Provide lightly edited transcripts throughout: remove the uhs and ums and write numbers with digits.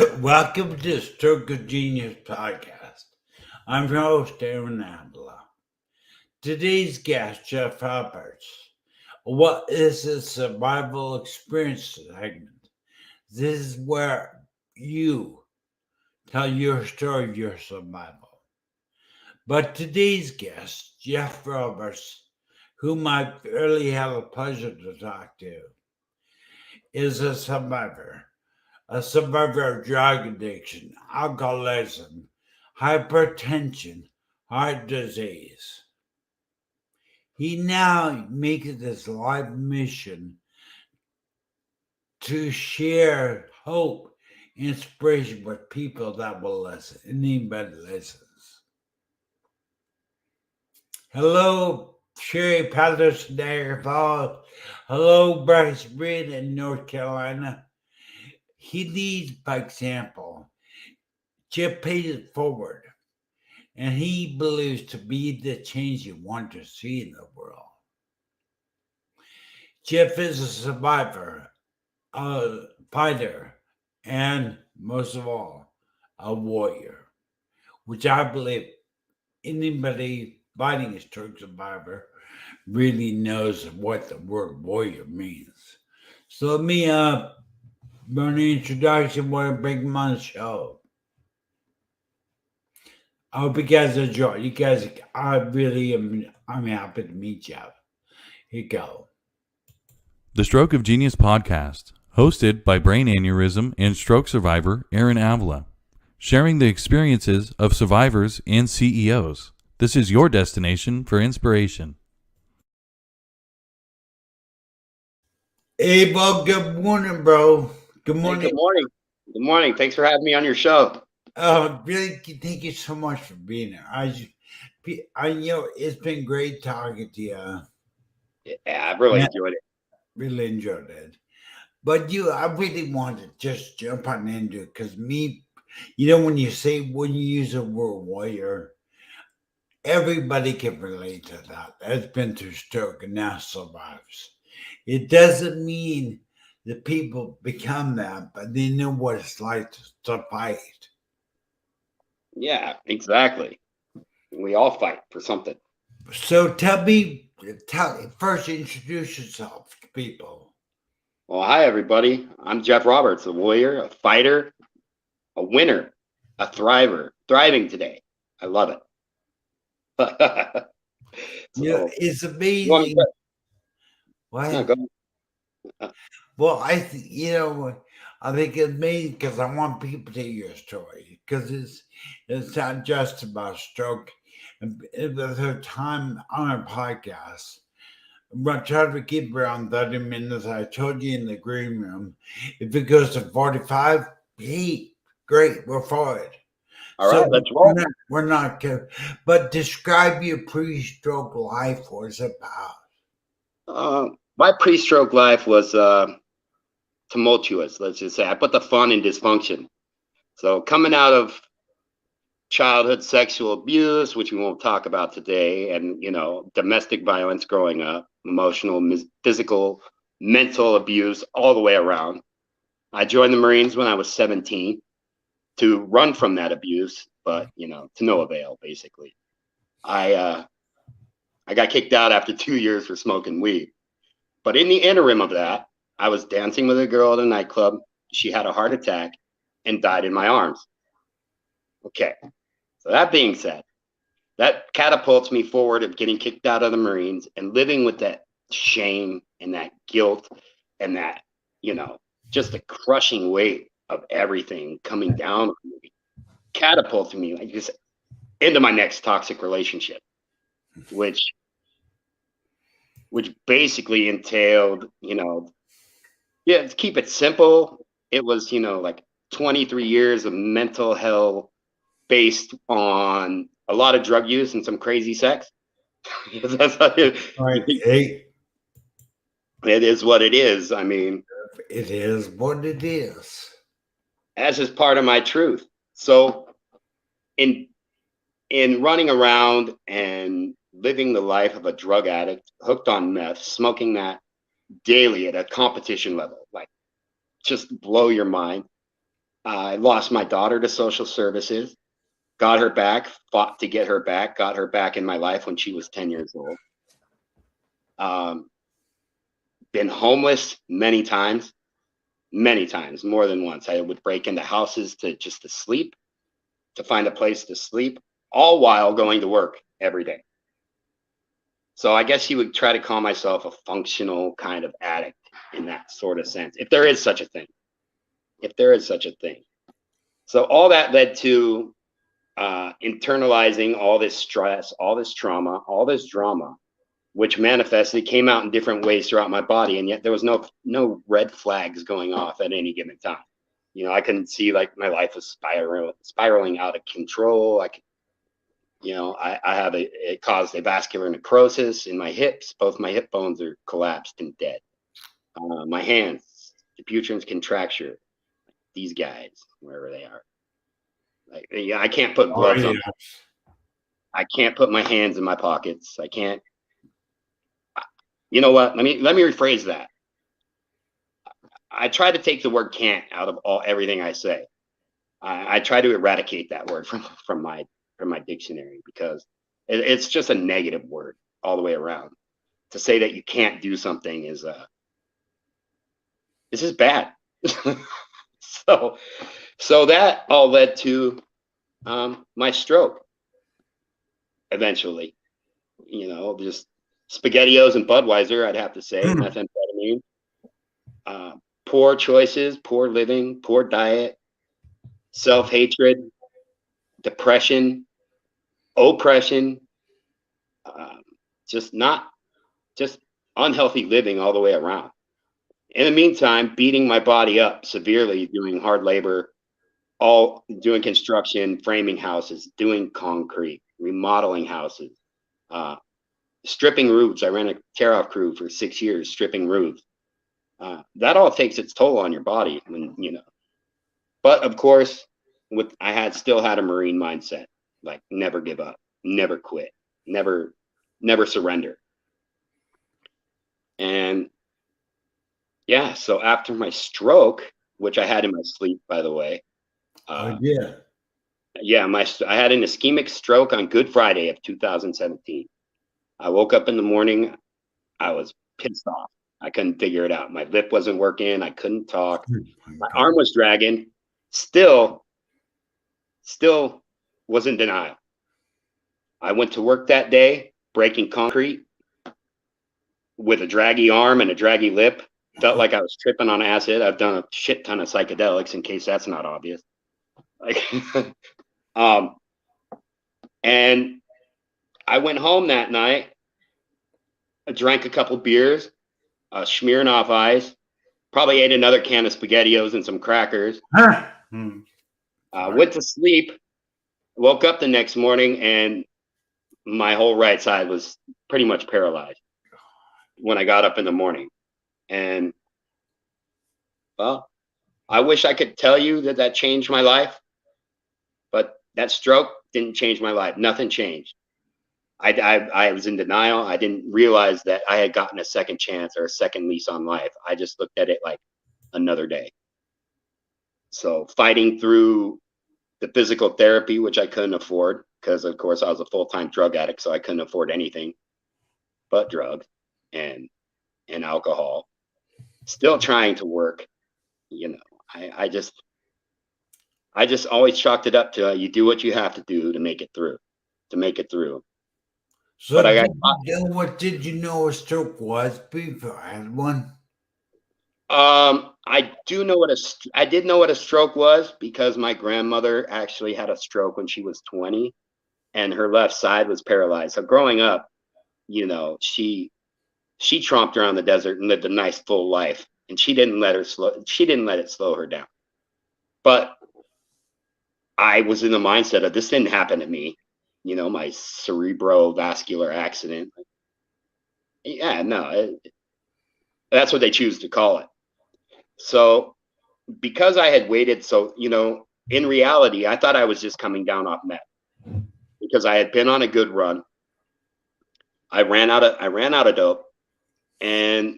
Welcome to Stroke of Genius podcast. I'm your host, Aaron Avila. Today's guest, Jeff Roberts. What is a survival experience segment? This is where you tell your story of your survival. But today's guest, Jeff Roberts, whom I really have a pleasure to talk to, is a survivor of drug addiction, alcoholism, hypertension, heart disease. He now makes it his life mission to share hope, inspiration with people that will listen. Anybody listens. Hello, Sherry Patterson, Niagara Falls. Hello, Bryce Reed in North Carolina. He leads by example. Jeff pays it forward, and he believes to be the change you want to see in the world. Jeff is a survivor, a fighter, and most of all, a warrior, which I believe anybody fighting a stroke survivor really knows what the word warrior means. So let me run an introduction, what I bring him on the show. I hope you guys enjoy. You guys, I'm happy to meet you. Here you go. The Stroke of Genius podcast, hosted by brain aneurysm and stroke survivor Aaron Avila, sharing the experiences of survivors and CEOs. This is your destination for inspiration. Hey, Bob, good morning, bro. Good morning. Hey, good morning. Good morning. Thanks for having me on your show. Really, thank you so much for being here. It's been great talking to you. Yeah, I really enjoyed it. Really enjoyed it. But I really want to just jump on into it because when you use the word warrior, everybody can relate to that. That's been through stroke and now survives. It doesn't mean that people become that, but they know what it's like to fight. Yeah, exactly. We all fight for something. So first introduce yourself to people. Well, hi, everybody. I'm Jeff Roberts, a warrior, a fighter, a winner, a thriver, thriving today. I love it. It's amazing. What? No, go ahead. Well, I think it's amazing because I want people to hear your story because it's not just about stroke. And with her time on our podcast, I'm trying to keep around 30 minutes. I told you in the green room, if it goes to 45, hey, great, we're for it. All right, let's roll. We're not good. But describe your pre-stroke life. What's it about? My pre-stroke life was tumultuous, let's just say. I put the fun in dysfunction. So coming out of childhood sexual abuse, which we won't talk about today, and domestic violence growing up, emotional, physical, mental abuse all the way around. I joined the Marines when I was 17 to run from that abuse, but to no avail, basically. I got kicked out after 2 years for smoking weed. But in the interim of that, I was dancing with a girl at a nightclub. She had a heart attack and died in my arms. Okay. So that being said, that catapults me forward of getting kicked out of the Marines and living with that shame and that guilt and that, just the crushing weight of everything coming down on me, catapulting me like just into my next toxic relationship, which basically entailed, to keep it simple, it was, like 23 years of mental hell based on a lot of drug use and some crazy sex. Right. Hey. It is what it is. I mean, it is what it is. As is part of my truth. So in running around and living the life of a drug addict, hooked on meth, smoking that daily at a competition level, like just blow your mind. I lost my daughter to social services, got her back, fought to get her back, got her back in my life when she was 10 years old. Been homeless many times, more than once. I would break into houses to sleep, to find a place to sleep, all while going to work every day. So I guess you would try to call myself a functional kind of addict in that sort of sense, if there is such a thing. If there is such a thing. So all that led to internalizing all this stress, all this trauma, all this drama, which manifested, came out in different ways throughout my body, and yet there was no red flags going off at any given time. You know, I couldn't see like my life was spiraling out of control. I have it caused avascular necrosis in my hips. Both my hip bones are collapsed and dead. My hands, deputryens, contracture. These guys, wherever they are. Like, yeah, I can't put gloves on. I can't put my hands in my pockets. I can't. You know what? Let me rephrase that. I try to take the word "can't" out of everything I say. I try to eradicate that word from my dictionary, because it's just a negative word all the way around. To say that you can't do something is this is bad. So that all led to my stroke. Eventually, just SpaghettiOs and Budweiser, I'd have to say, methamphetamine, poor choices, poor living, poor diet, self-hatred, depression, oppression, just unhealthy living all the way around. In the meantime, beating my body up severely, doing hard labor, all doing construction, framing houses, doing concrete, remodeling houses, stripping roofs. I ran a tear-off crew for 6 years, stripping roofs. That all takes its toll on your body, But of course, still had a Marine mindset, like never give up, never quit, never surrender. And yeah, so after my stroke, which I had in my sleep, by the way. Yeah, I had an ischemic stroke on Good Friday of 2017. I woke up in the morning. I was pissed off. I couldn't figure it out. My lip wasn't working. I couldn't talk. My arm was dragging. Still was in denial. I went to work that day, breaking concrete with a draggy arm and a draggy lip. Felt like I was tripping on acid. I've done a shit ton of psychedelics, in case that's not obvious. And I went home that night. I drank a couple beers, Smirnoff Ice, probably ate another can of SpaghettiOs and some crackers. Went to sleep, woke up the next morning, and my whole right side was pretty much paralyzed when I got up in the morning. And, well, I wish I could tell you that changed my life, but that stroke didn't change my life. Nothing changed. I was in denial. I didn't realize that I had gotten a second chance or a second lease on life. I just looked at it like another day. So fighting through the physical therapy, which I couldn't afford, because of course I was a full-time drug addict, so I couldn't afford anything but drugs and alcohol. Still trying to work, I just always chalked it up to you do what you have to do to make it through. So what did you know a stroke was before I had one? I did know what a stroke was, because my grandmother actually had a stroke when she was 20, and her left side was paralyzed. So growing up, she tromped around the desert and lived a nice full life, and she didn't let it slow her down. But I was in the mindset of, this didn't happen to me. My cerebrovascular accident. Yeah, no, that's what they choose to call it. So because I had waited, in reality, I thought I was just coming down off meth, because I had been on a good run. I ran out of dope, and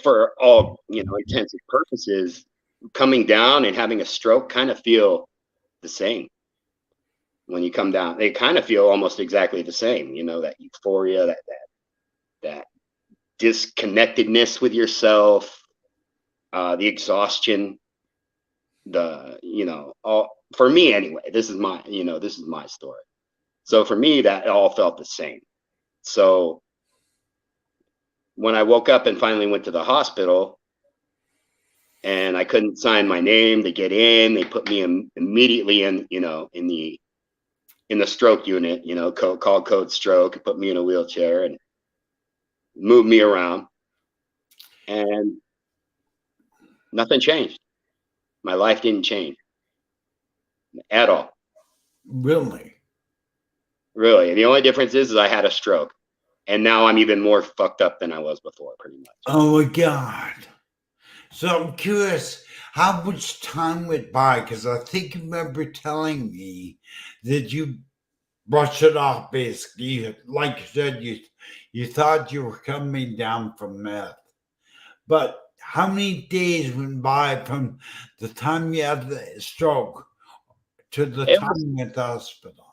for all intents and purposes, coming down and having a stroke kind of feel the same. When you come down, they kind of feel almost exactly the same. You know, that euphoria, that disconnectedness with yourself, the exhaustion, all, for me anyway. This is my story. So for me, that all felt the same. So when I woke up and finally went to the hospital, and I couldn't sign my name to get in, they put me immediately in the stroke unit, called code stroke, put me in a wheelchair and moved me around, and nothing changed. My life didn't change at all. Really? Really. The only difference is I had a stroke, and now I'm even more fucked up than I was before, pretty much. Oh my God. So I'm curious, how much time went by? Because I think you remember telling me that you brushed it off, basically. Like you said, you thought you were coming down from meth. But how many days went by from the time you had the stroke to the time you went to the hospital?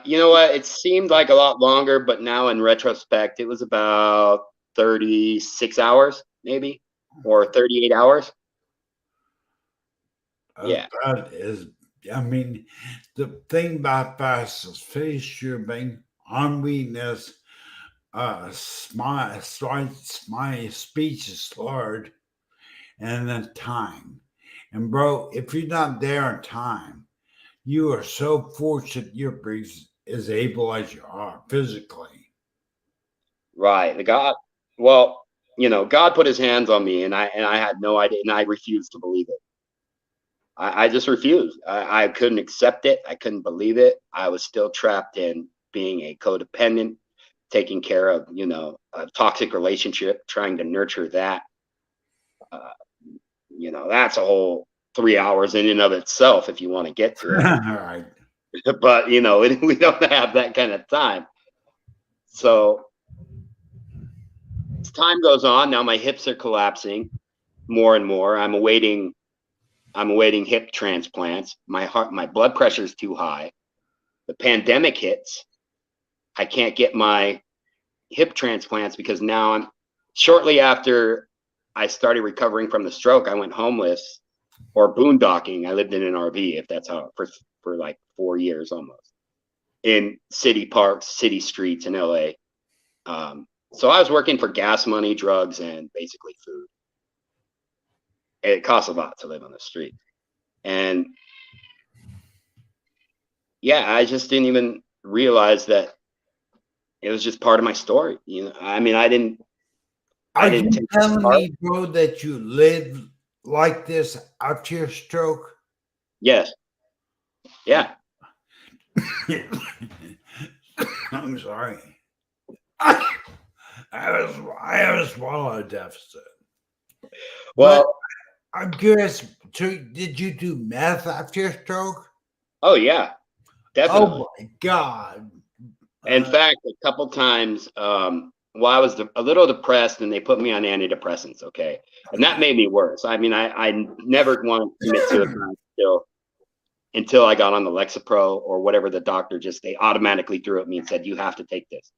You know what? It seemed like a lot longer, but now in retrospect, it was about 36 hours, maybe, or 38 hours. Yeah. That is, I mean, the thing about fast is face shooting, arm weakness, my speech is slurred, and then time. And bro, if you're not there in time, you are so fortunate you're as able as you are physically. Right. Well, God put his hands on me, and I had no idea, and I refused to believe it. I just refused. I couldn't accept it. I couldn't believe it. I was still trapped in being a codependent, taking care of, a toxic relationship, trying to nurture that. That's a whole 3 hours in and of itself if you want to get to it. Right. But, we don't have that kind of time. So as time goes on, now my hips are collapsing more and more. I'm awaiting hip transplants. My blood pressure is too high. The pandemic hits. I can't get my hip transplants because now shortly after I started recovering from the stroke, I went homeless or boondocking. I lived in an RV, if that's how, for like 4 years almost, in city parks, city streets in LA. So I was working for gas money, drugs, and basically food. It costs a lot to live on the street. And yeah, I just didn't even realize that it was just part of my story. I mean, I didn't Are you take telling me, bro, that you lived like this after your stroke? Yes. Yeah. I'm sorry. I have a swallow deficit. Well, but I'm curious. So, did you do meth after your stroke? Oh yeah, definitely. Oh my God! In fact, a couple times, while I was a little depressed, and they put me on antidepressants. Okay, and that made me worse. I mean, I never wanted to commit suicide until I got on the Lexapro or whatever the doctor they automatically threw at me and said, you have to take this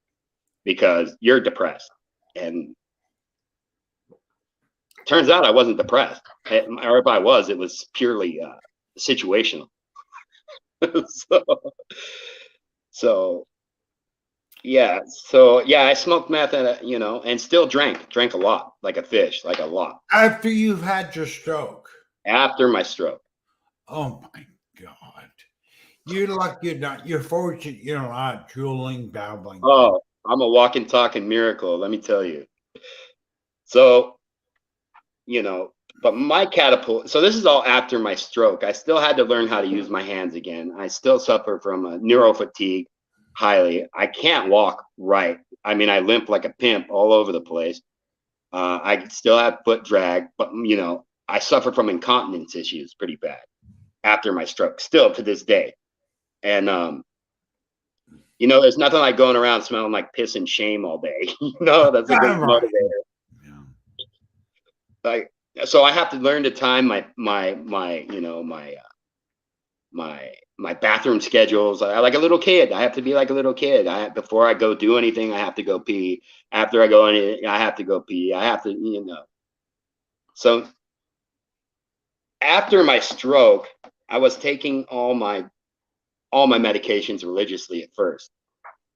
because you're depressed. And turns out I wasn't depressed, or if I was, it was purely situational. So yeah, I smoked meth, and still drank a lot, like a fish, like a lot. After you've had your stroke? After my stroke. Oh my God! You're lucky you're fortunate you're not drooling, babbling. Oh, I'm a walking, talking miracle, let me tell you. So, but my catapult, so this is all after my stroke. I still had to learn how to use my hands again. I still suffer from a neuro fatigue highly. I can't walk right. I mean, I limp like a pimp all over the place. I still have foot drag, but, I suffer from incontinence issues pretty bad after my stroke, still to this day. And, there's nothing like going around smelling like piss and shame all day. That's a good motivator. Yeah. Like, So I have to learn to time my bathroom schedules. Like a little kid. I have to be like a little kid. Before I go do anything, I have to go pee. After I go in, I have to go pee. I have to. So after my stroke, I was taking all my medications religiously at first.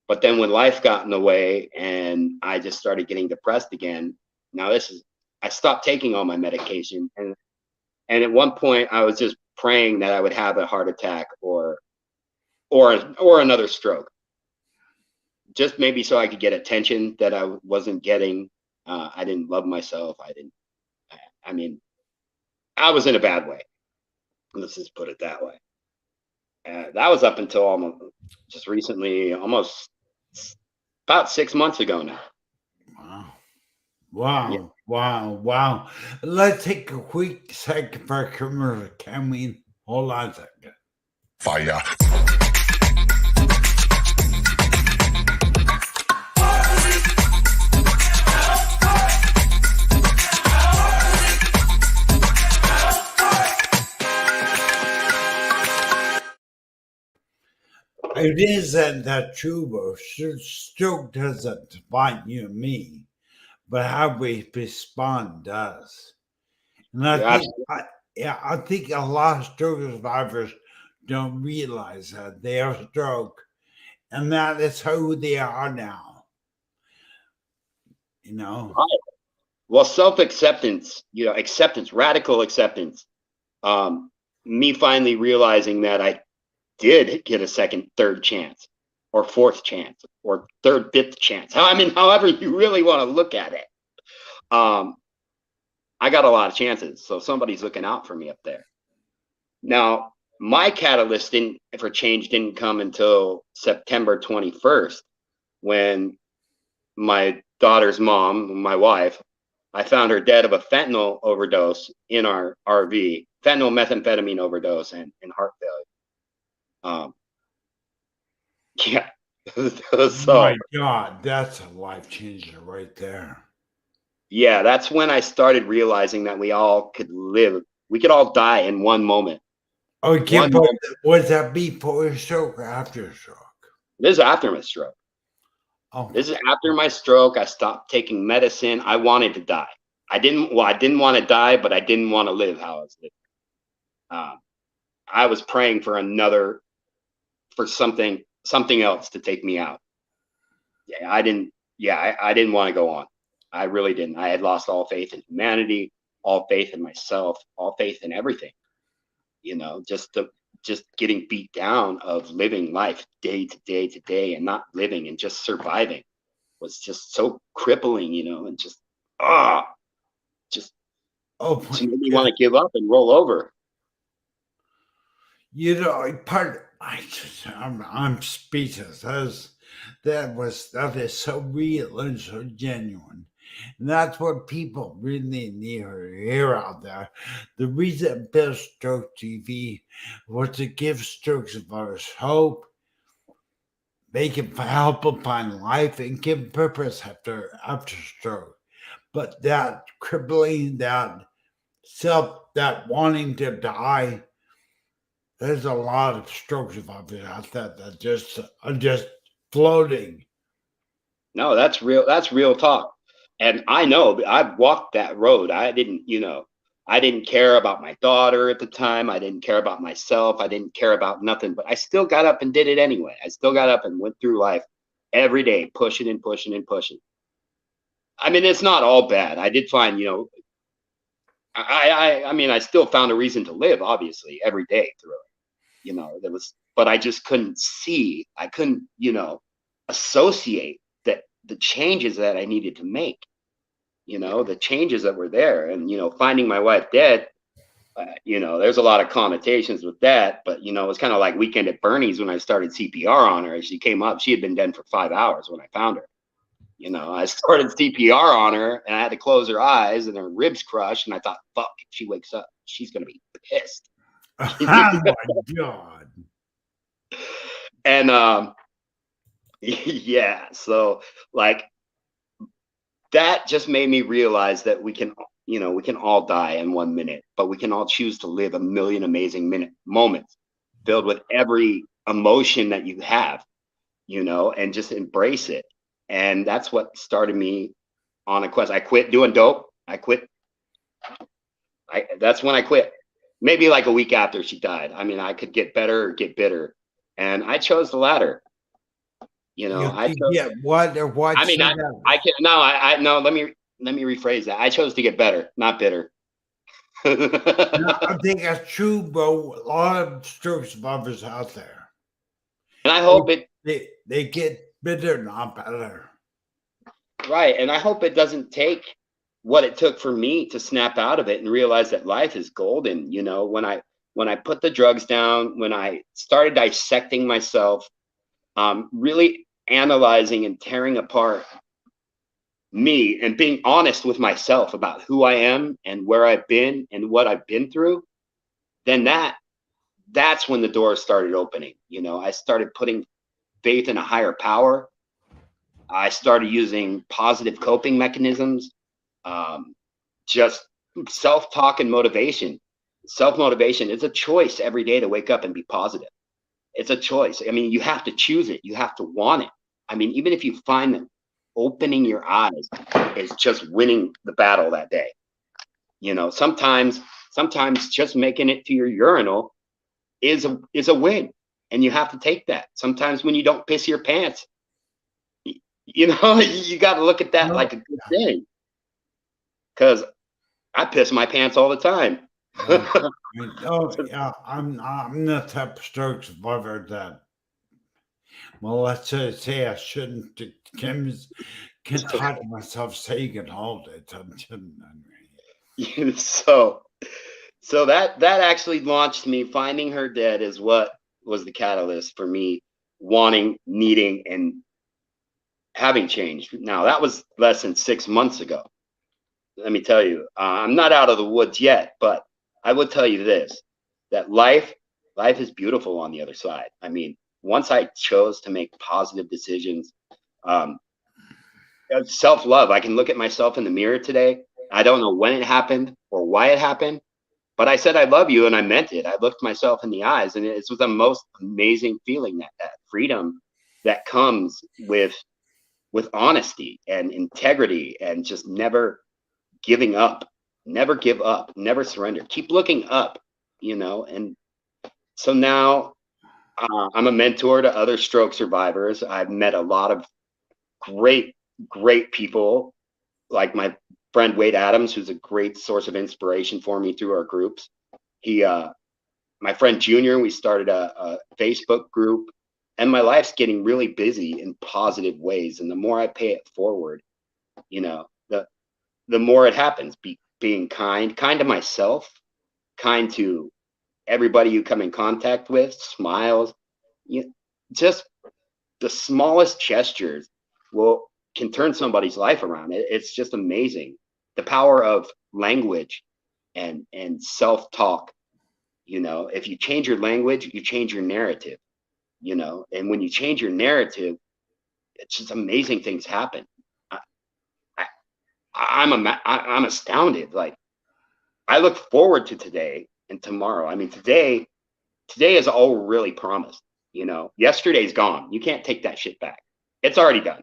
But then when life got in the way and I just started getting depressed again, I stopped taking all my medication. And at one point I was just praying that I would have a heart attack or another stroke, just maybe so I could get attention that I wasn't getting. I didn't love myself. I mean, I was in a bad way. Let's just put it that way. That was up until almost just recently, almost about 6 months ago now. Wow. Let's take a quick second for a commercial. Can we hold on a second? Fire. It isn't that true, but stroke doesn't define you and me, but how we respond does. And I think a lot of stroke survivors don't realize that they have a stroke, and that is who they are now. Well, self-acceptance, radical acceptance. Me finally realizing that I did get a second, third chance, or fourth chance, or third, fifth chance. However you really want to look at it. I got a lot of chances, so somebody's looking out for me up there. Now, my catalyst for change didn't come until September 21st, when my daughter's mom, my wife, I found her dead of a fentanyl overdose in our RV, fentanyl methamphetamine overdose and heart failure. Yeah. So, my God, that's a life changer right there. Yeah, that's when I started realizing that we all could live. We could all die in one moment. Okay, but was that before a stroke or after a stroke? This is after my stroke. Oh, this is after my stroke. I stopped taking medicine. I wanted to die. I didn't want to die, but I didn't want to live how I was living. I was praying for something else to take me out. I didn't want to go on. I really didn't. I had lost all faith in humanity, all faith in myself, all faith in everything. Just getting beat down of living life day to day to day and not living and just surviving was just so crippling, and just made me want to give up and roll over. I'm speechless. That is so real and so genuine. And that's what people really need to hear out there. The reason Bill Stroke TV was to give stroke survivors hope. They can help them find life and give purpose after stroke. But that crippling, that wanting to die, there's a lot of stroke survivors out there that are just floating. No, that's real. That's real talk. And I know I've walked that road. I didn't care about my daughter at the time. I didn't care about myself. I didn't care about nothing, but I still got up and did it anyway. I still got up and went through life every day, pushing and pushing and pushing. It's not all bad. I did find, I still found a reason to live, obviously, every day through it. But I just couldn't see. I couldn't, associate the changes that I needed to make, the changes that were there. And, finding my wife dead, there's a lot of connotations with that, but, it was kind of like Weekend at Bernie's when I started CPR on her. As she came up, she had been dead for 5 hours when I found her. I started CPR on her and I had to close her eyes and her ribs crushed. And I thought, fuck, if she wakes up, she's going to be pissed. Oh my God. And, yeah, so like that just made me realize that we can we can all die in 1 minute, but we can all choose to live a million amazing moments filled with every emotion that you have, and just embrace it. And that's what started me on a quest. I quit doing dope. That's when I quit. Maybe like a week after she died. I mean, I could get better or get bitter, and I chose the latter. I chose. Yeah, what or what? I mean, I can no. I no. Let me rephrase that. I chose to get better, not bitter. I think that's true, bro. A lot of stroke survivors out there, and I hope they get bitter, not better. Right, and I hope it doesn't take what it took for me to snap out of it and realize that life is golden. When I put the drugs down, when I started dissecting myself, really analyzing and tearing apart me and being honest with myself about who I am and where I've been and what I've been through, then that's when the doors started opening. I started putting faith in a higher power. I started using positive coping mechanisms, just self-talk and motivation. Self-motivation is a choice every day to wake up and be positive. It's a choice. I mean, you have to choose it. You have to want it. I mean, even if you find that opening your eyes is just winning the battle that day. Sometimes just making it to your urinal is a win, and you have to take that. Sometimes when you don't piss your pants, you got to look at that like a good thing. Because I piss my pants all the time. Yeah, I'm the type of stroke survivor that, well, let's just say I shouldn't can talk to myself saying all the time. So that actually launched me. Finding her dead is what was the catalyst for me wanting, needing, and having changed. Now, that was less than 6 months ago. Let me tell you, I'm not out of the woods yet, but I would tell you this, that life is beautiful on the other side. I mean, once I chose to make positive decisions, self-love, I can look at myself in the mirror today. I don't know when it happened or why it happened, but I said, I love you, and I meant it. I looked myself in the eyes, and it was the most amazing feeling, that freedom that comes with honesty and integrity, and just never giving up. Never give up, never surrender, keep looking up. And so now I'm a mentor to other stroke survivors. I've met a lot of great people, like my friend Wade Adams, who's a great source of inspiration for me through our groups. My friend Junior, we started a Facebook group, and my life's getting really busy in positive ways, and the more I pay it forward, the more it happens. Being kind to myself, kind to everybody you come in contact with, smiles, just the smallest gestures can turn somebody's life around. It's just amazing. The power of language and self-talk. If you change your language, you change your narrative, and when you change your narrative, it's just amazing things happen. I'm astounded. Like, I look forward to today and tomorrow. I mean, today is all really promised. Yesterday's gone. You can't take that shit back. It's already done.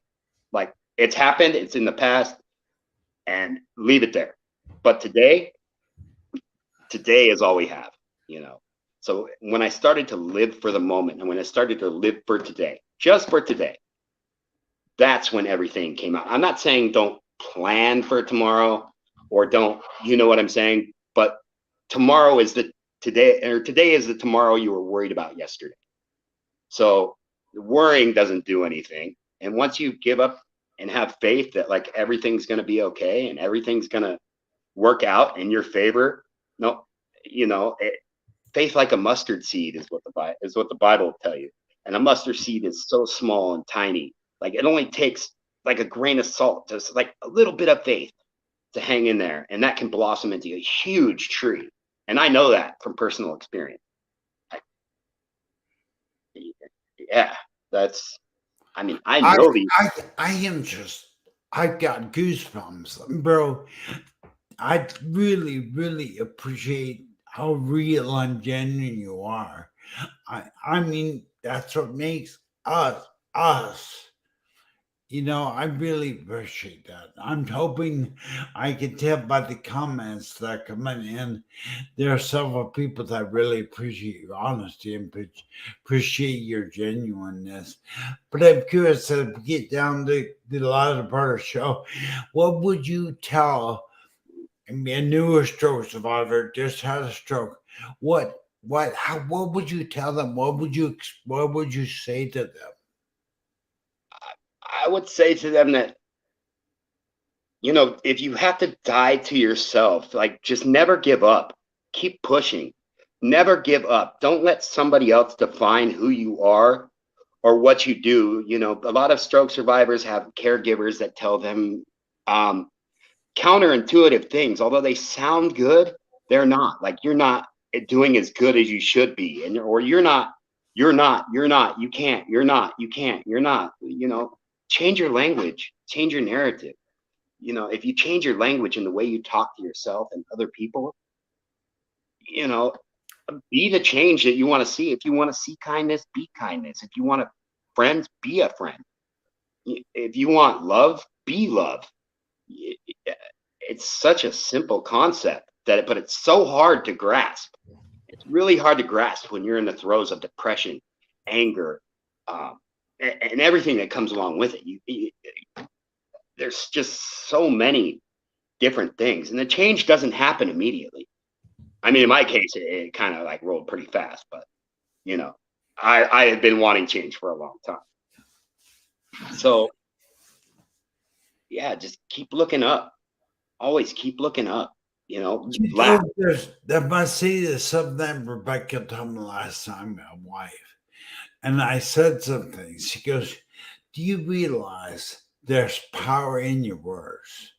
Like, it's happened. It's in the past, and leave it there. But today is all we have. So when I started to live for the moment, and when I started to live for today, just for today, that's when everything came out. I'm not saying don't plan for tomorrow, or don't, you know what I'm saying? But tomorrow is the today, or today is the tomorrow you were worried about yesterday. So worrying doesn't do anything. And once you give up and have faith that, like, everything's going to be okay and everything's going to work out in your favor, faith like a mustard seed is what the Bible will tell you. And a mustard seed is so small and tiny. Like, it only takes like a grain of salt, just like a little bit of faith to hang in there, and that can blossom into a huge tree. And I know that from personal experience. Yeah, that's, I mean, I know these. I am just, I've got goosebumps, bro. I really, really appreciate how real and genuine you are. I mean, that's what makes us us. I really appreciate that. I'm hoping I can tell by the comments that are coming in. There are several people that really appreciate your honesty and appreciate your genuineness. But I'm curious to get down to the latter part of the show. What would you tell a newer stroke survivor just had a stroke? What would you tell them? What would you say to them? I would say to them that, if you have to die to yourself, like just never give up. Keep pushing. Never give up. Don't let somebody else define who you are or what you do. A lot of stroke survivors have caregivers that tell them counterintuitive things. Although they sound good, they're not. Like you're not doing as good as you should be, or you're not, you can't, you're not. Change your language, change your narrative. If you change your language and the way you talk to yourself and other people, you know, be the change that you want to see. If you want to see kindness, be kindness. If you want friends, be a friend. If you want love, be love. It's such a simple concept but it's so hard to grasp. It's really hard to grasp when you're in the throes of depression, anger, and everything that comes along with it. There's just so many different things, and the change doesn't happen immediately. I mean, in my case, it kind of like rolled pretty fast, but I had been wanting change for a long time. So yeah, just keep looking up. Always keep looking up. Laugh. I must say there's something Rebecca told me last time, my wife, and I said something. She goes, "Do you realize there's power in your words?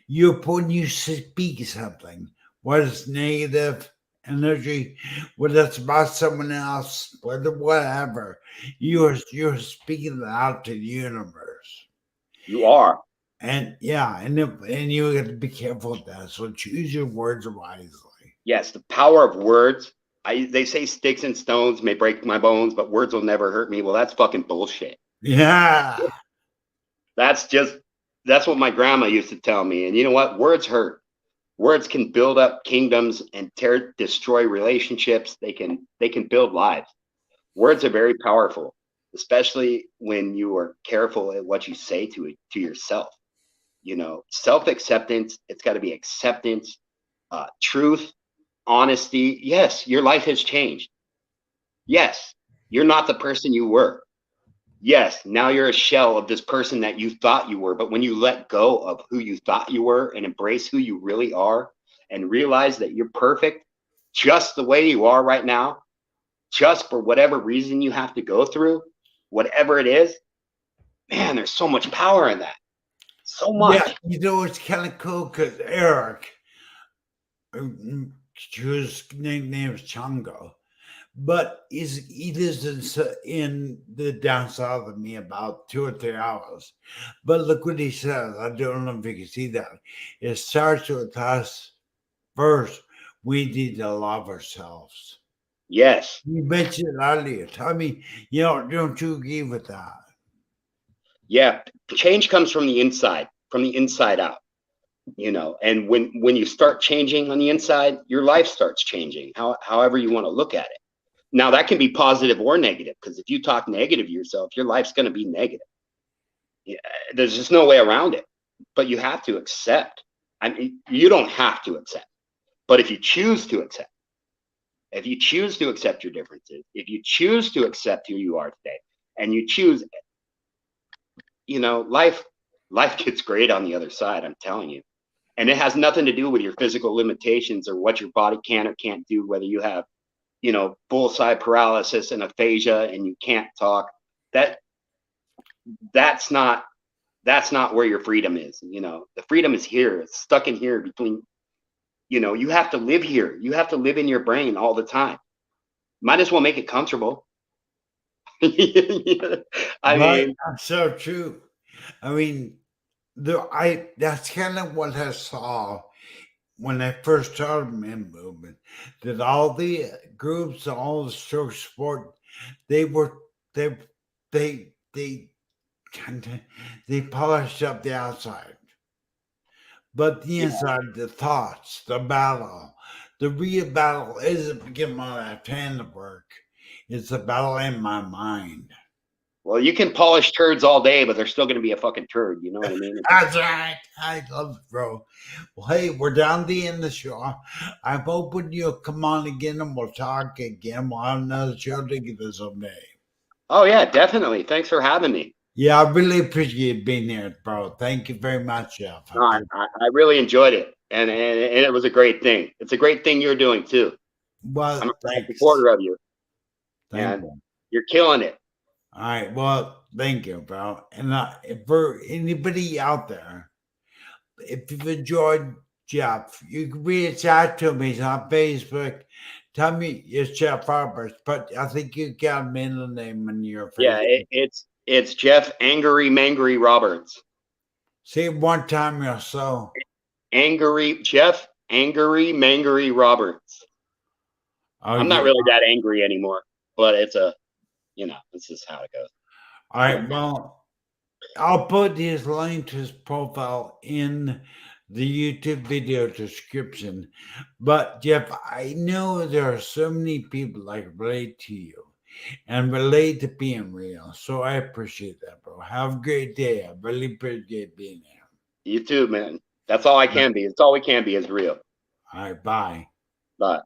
When you speak something, whether it's negative energy, whether it's about someone else, whatever, you're speaking it out to the universe." You are. And yeah, and you got to be careful with that. So choose your words wisely. Yes, the power of words. They say sticks and stones may break my bones, but words will never hurt me. Well, that's fucking bullshit. Yeah. That's what my grandma used to tell me. And you know what? Words hurt. Words can build up kingdoms and destroy relationships. They can build lives. Words are very powerful, especially when you are careful at what you say to yourself. Self-acceptance. It's got to be acceptance, truth, honesty. Yes, your life has changed. Yes, you're not the person you were. Yes, now you're a shell of this person that you thought you were. But when you let go of who you thought you were and embrace who you really are and realize that you're perfect just the way you are right now, just for whatever reason you have to go through, whatever it is, man, there's so much power in that. So much. Yeah, it's kind of cool because Eric, whose nickname is Chongo, but he lives in the down south of me about 2 or 3 hours. But look what he says. I don't know if you can see that. It starts with us first. We need to love ourselves. Yes. You mentioned it earlier. Tell me, don't you agree with that? Yeah. Change comes from the inside out. And when you start changing on the inside, your life starts changing, however you want to look at it. Now that can be positive or negative, because if you talk negative to yourself, your life's going to be negative. Yeah, there's just no way around it, but you have to accept. I mean, you don't have to accept, but if you choose to accept your differences, if you choose to accept who you are today, and you choose, life gets great on the other side, I'm telling you. And it has nothing to do with your physical limitations or what your body can or can't do, whether you have, bullseye paralysis and aphasia and you can't talk. That's not where your freedom is. The freedom is here. It's stuck in here between, you have to live here. You have to live in your brain all the time. Might as well make it comfortable. I mean, that's so true. I mean, that's kind of what I saw when I first started my movement, that all the groups, all the stroke support, they were they they they they polished up the outside, but the Yeah. inside, the thoughts, the battle, the real battle isn't getting my left hand to work. It's a battle in my mind. Well, you can polish turds all day, but they're still going to be a fucking turd. You know what I mean? That's right. I love it, bro. Well, hey, we're down to the end of the show. I'm hoping you'll come on again and we'll talk again. We'll have another show together someday. Oh yeah, definitely. Thanks for having me. Yeah, I really appreciate being here, bro. Thank you very much, Jeff. No, I really enjoyed it, and it was a great thing. It's a great thing you're doing too. Well, I'm a thanks. supporter of you, Thank and you. you're killing it. All right. Well, thank you, bro. And for anybody out there, if you've enjoyed Jeff, you can reach out to me on Facebook. Tell me it's Jeff Roberts, but I think you got a middle name in your Facebook. Yeah, it's Jeff Angry Mangry Roberts. Say it one time or so. Jeff Angry Mangry Roberts. Oh, I'm not really that angry anymore, but it's this is how it goes. All right. Well, I'll put his link to his profile in the YouTube video description. But Jeff, I know there are so many people that relate to you and relate to being real. So I appreciate that, bro. Have a great day. I really appreciate being here. You too, man. That's all I can be. It's all we can be is real. All right. Bye. Bye.